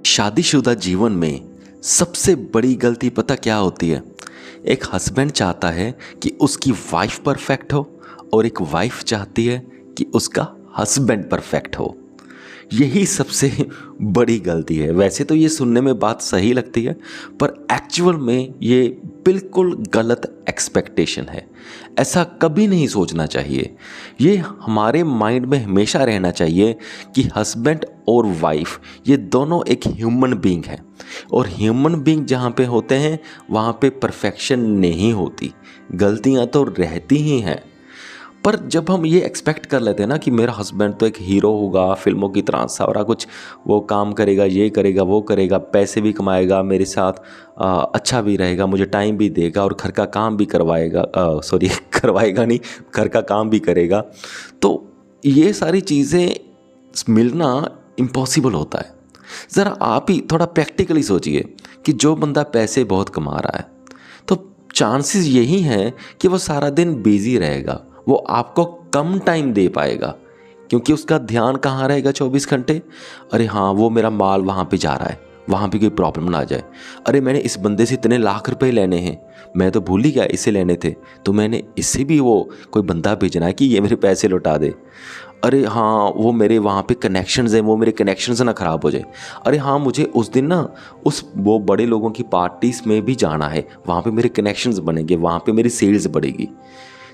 शादीशुदा जीवन में सबसे बड़ी गलती पता क्या होती है? एक हस्बैंड चाहता है कि उसकी वाइफ परफेक्ट हो और एक वाइफ चाहती है कि उसका हस्बैंड परफेक्ट हो। यही सबसे बड़ी गलती है। वैसे तो ये सुनने में बात सही लगती है, पर एक्चुअल में ये बिल्कुल गलत एक्सपेक्टेशन है। ऐसा कभी नहीं सोचना चाहिए। ये हमारे माइंड में हमेशा रहना चाहिए कि हस्बैंड और वाइफ ये दोनों एक ह्यूमन बीइंग है, और ह्यूमन बीइंग जहाँ पे होते हैं वहाँ पे परफेक्शन नहीं होती, गलतियाँ तो रहती ही हैं। पर जब हम ये एक्सपेक्ट कर लेते हैं ना कि मेरा हस्बैंड तो एक हीरो होगा, फिल्मों की तरह सारा कुछ वो काम करेगा, ये करेगा, वो करेगा, पैसे भी कमाएगा, मेरे साथ अच्छा भी रहेगा, मुझे टाइम भी देगा और घर का काम भी करवाएगा, सॉरी करवाएगा नहीं, घर का काम भी करेगा, तो ये सारी चीज़ें मिलना इम्पॉसिबल होता है। ज़रा आप ही थोड़ा प्रैक्टिकली सोचिए कि जो बंदा पैसे बहुत कमा रहा है, तो चांसेस यही हैं कि वो सारा दिन बिजी रहेगा, वो आपको कम टाइम दे पाएगा, क्योंकि उसका ध्यान कहाँ रहेगा 24 घंटे? अरे हाँ, वो मेरा माल वहाँ पे जा रहा है, वहाँ पे कोई प्रॉब्लम ना आ जाए। अरे मैंने इस बंदे से इतने लाख रुपए लेने हैं, मैं तो भूल ही गया इसे लेने थे, तो मैंने इससे भी वो कोई बंदा भेजना है कि ये मेरे पैसे लौटा दे। अरे हाँ, वो मेरे वहाँ पे कनेक्शंस हैं, वो मेरे कनेक्शंस ना ख़राब हो जाए। अरे हाँ, मुझे उस दिन ना वो बड़े लोगों की पार्टीज़ में भी जाना है, वहाँ पे मेरे कनेक्शंस बनेंगे, वहाँ पे मेरी सेल्स बढ़ेगी।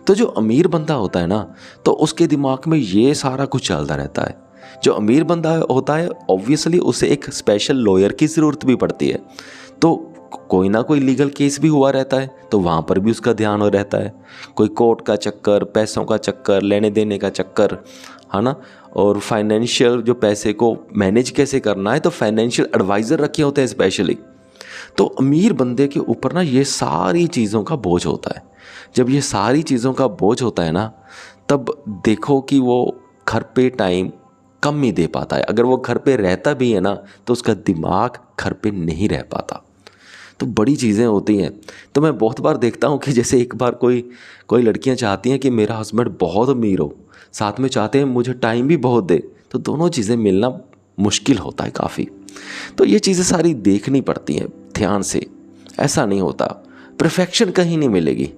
तो जो अमीर बंदा होता है ना, तो उसके दिमाग में ये सारा कुछ चलता रहता है। जो अमीर बंदा होता है ऑब्वियसली उसे एक स्पेशल लॉयर की ज़रूरत भी पड़ती है, तो कोई ना कोई लीगल केस भी हुआ रहता है, तो वहाँ पर भी उसका ध्यान हो रहता है। कोई कोर्ट का चक्कर, पैसों का चक्कर, लेने देने का चक्कर, है ना। और फाइनेंशियल जो पैसे को मैनेज कैसे करना है, तो फाइनेंशियल एडवाइज़र रखे होते हैं स्पेशली। तो अमीर बंदे के ऊपर ना ये सारी चीज़ों का बोझ होता है। जब ये सारी चीज़ों का बोझ होता है ना, तब देखो कि वो घर पे टाइम कम ही दे पाता है। अगर वो घर पे रहता भी है ना, तो उसका दिमाग घर पे नहीं रह पाता। तो बड़ी चीज़ें होती हैं। तो मैं बहुत बार देखता हूँ कि जैसे एक बार कोई लड़कियाँ चाहती हैं कि मेरा हस्बैंड बहुत अमीर हो, साथ में चाहते हैं मुझे टाइम भी बहुत दे, तो दोनों चीज़ें मिलना मुश्किल होता है काफ़ी। तो ये चीज़ें सारी देखनी पड़ती हैं ध्यान से। ऐसा नहीं होता, परफेक्शन कहीं नहीं मिलेगी,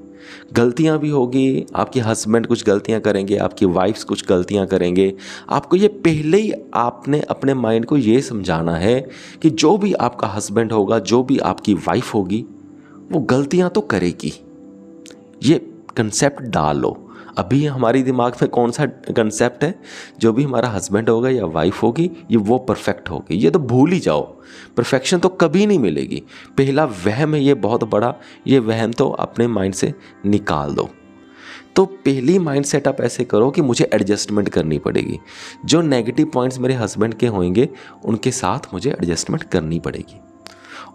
गलतियां भी होगी। आपके हस्बैंड कुछ गलतियां करेंगे, आपकी वाइफ्स कुछ गलतियां करेंगे। आपको ये पहले ही आपने अपने माइंड को ये समझाना है कि जो भी आपका हस्बैंड होगा, जो भी आपकी वाइफ होगी, वो गलतियां तो करेगी। ये कंसेप्ट डाल लो। अभी हमारे दिमाग में कौन सा कंसेप्ट है? जो भी हमारा हस्बैंड होगा या वाइफ होगी, ये वो परफेक्ट होगी, ये तो भूल ही जाओ। परफेक्शन तो कभी नहीं मिलेगी। पहला वहम है ये बहुत बड़ा, ये वहम तो अपने माइंड से निकाल दो। तो पहली माइंड सेटअप ऐसे करो कि मुझे एडजस्टमेंट करनी पड़ेगी। जो नेगेटिव पॉइंट्स मेरे हस्बैंड के होंगे, उनके साथ मुझे एडजस्टमेंट करनी पड़ेगी।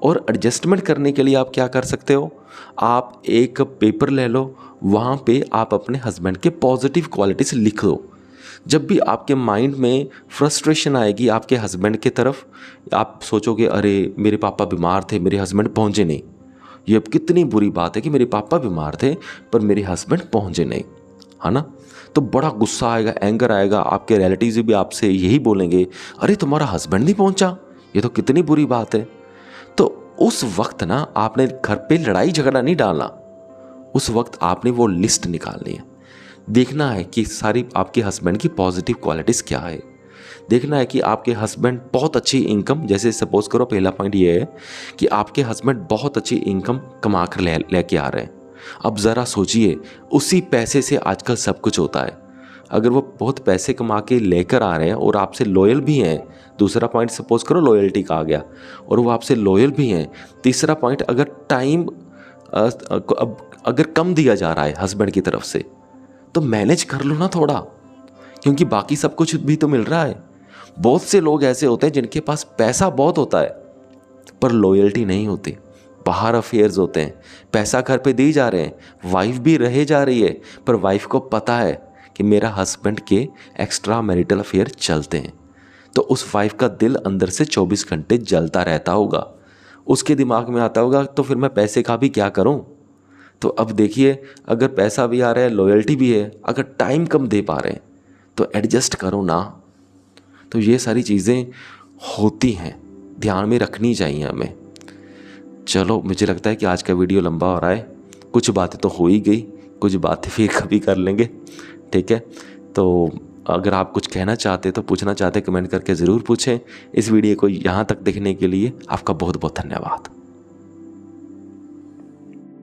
और एडजस्टमेंट करने के लिए आप क्या कर सकते हो? आप एक पेपर ले लो, वहाँ पे आप अपने हस्बैंड के पॉजिटिव क्वालिटीज़ लिख लो। जब भी आपके माइंड में फ्रस्ट्रेशन आएगी आपके हस्बैंड की तरफ, आप सोचोगे अरे मेरे पापा बीमार थे, मेरे हस्बैंड पहुँचे नहीं। ये अब कितनी बुरी बात है कि मेरे पापा बीमार थे पर मेरे हस्बैंड पहुँचे नहीं, है ना। तो बड़ा गुस्सा आएगा, एंगर आएगा। आपके रिलेटिव्स भी आपसे यही बोलेंगे, अरे तुम्हारा हस्बैंड नहीं पहुँचा, ये तो कितनी बुरी बात है। तो उस वक्त ना आपने घर पे लड़ाई झगड़ा नहीं डालना। उस वक्त आपने वो लिस्ट निकालनी है। देखना है कि सारी आपके हस्बैंड की पॉजिटिव क्वालिटीज़ क्या है। देखना है कि आपके हस्बैंड बहुत अच्छी इनकम, जैसे सपोज करो पहला पॉइंट ये है कि आपके हस्बैंड बहुत अच्छी इनकम कमा कर लेके आ रहे हैं। अब ज़रा सोचिए, उसी पैसे से आजकल सब कुछ होता है। अगर वो बहुत पैसे कमा के लेकर आ रहे हैं और आपसे लॉयल भी हैं, दूसरा पॉइंट सपोज करो लॉयल्टी का आ गया, और वो आपसे लॉयल भी हैं। तीसरा पॉइंट, अगर टाइम अगर कम दिया जा रहा है हस्बैंड की तरफ से, तो मैनेज कर लो ना थोड़ा, क्योंकि बाकी सब कुछ भी तो मिल रहा है। बहुत से लोग ऐसे होते हैं जिनके पास पैसा बहुत होता है पर लॉयल्टी नहीं होती, बाहर अफेयर्स होते हैं, पैसा घर पे दी जा रहे हैं, वाइफ भी रहे जा रही है, पर वाइफ को पता है कि मेरा हस्बैंड के एक्स्ट्रा मैरिटल अफेयर चलते हैं, तो उस वाइफ का दिल अंदर से 24 घंटे जलता रहता होगा। उसके दिमाग में आता होगा तो फिर मैं पैसे का भी क्या करूं? तो अब देखिए, अगर पैसा भी आ रहा है, लॉयल्टी भी है, अगर टाइम कम दे पा रहे हैं, तो एडजस्ट करो ना। तो ये सारी चीज़ें होती हैं। ध्यान में रखनी चाहिए हमें। चलो, मुझे लगता है कि आज का वीडियो लंबा हो रहा है, कुछ बातें तो हो ही गई, कुछ बातें फिर कभी कर लेंगे, ठीक है। तो अगर आप कुछ कहना चाहते तो पूछना चाहते कमेंट करके ज़रूर पूछें। इस वीडियो को यहाँ तक देखने के लिए आपका बहुत बहुत धन्यवाद।